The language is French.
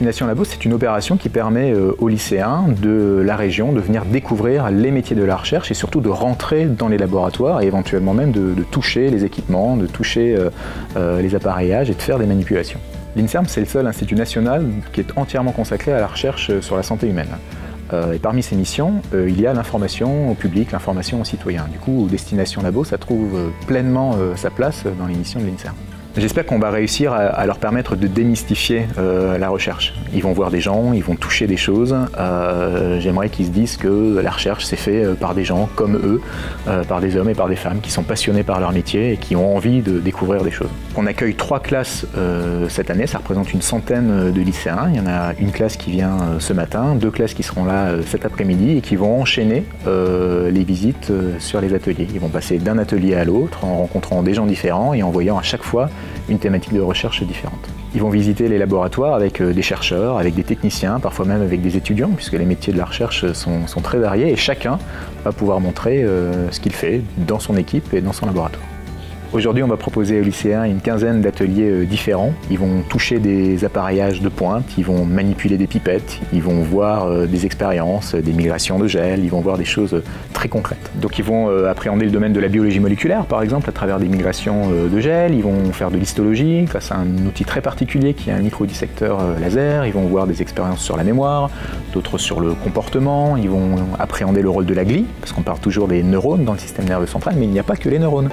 Destination Labo, c'est une opération qui permet aux lycéens de la région de venir découvrir les métiers de la recherche et surtout de rentrer dans les laboratoires et éventuellement même de toucher les équipements, de toucher les appareillages et de faire des manipulations. L'INSERM, c'est le seul institut national qui est entièrement consacré à la recherche sur la santé humaine. Et parmi ces missions, il y a l'information au public, l'information aux citoyens. Du coup, Destination Labo, ça trouve pleinement sa place dans les missions de l'INSERM. J'espère qu'on va réussir à leur permettre de démystifier la recherche. Ils vont voir des gens, ils vont toucher des choses. J'aimerais qu'ils se disent que la recherche c'est fait par des gens comme eux, par des hommes et par des femmes qui sont passionnés par leur métier et qui ont envie de découvrir des choses. On accueille 3 classes cette année, ça représente une centaine de lycéens. Il y en a une classe qui vient ce matin, 2 classes qui seront là cet après-midi et qui vont enchaîner les visites sur les ateliers. Ils vont passer d'un atelier à l'autre en rencontrant des gens différents et en voyant à chaque fois une thématique de recherche différente. Ils vont visiter les laboratoires avec des chercheurs, avec des techniciens, parfois même avec des étudiants, puisque les métiers de la recherche sont très variés et chacun va pouvoir montrer ce qu'il fait dans son équipe et dans son laboratoire. Aujourd'hui, on va proposer aux lycéens une quinzaine d'ateliers différents. Ils vont toucher des appareillages de pointe, ils vont manipuler des pipettes, ils vont voir des expériences, des migrations de gel, ils vont voir des choses très concrètes. Donc ils vont appréhender le domaine de la biologie moléculaire, par exemple, à travers des migrations de gel. Ils vont faire de l'histologie grâce à un outil très particulier qui est un microdissecteur laser. Ils vont voir des expériences sur la mémoire, d'autres sur le comportement. Ils vont appréhender le rôle de la glie, parce qu'on parle toujours des neurones dans le système nerveux central, mais il n'y a pas que les neurones.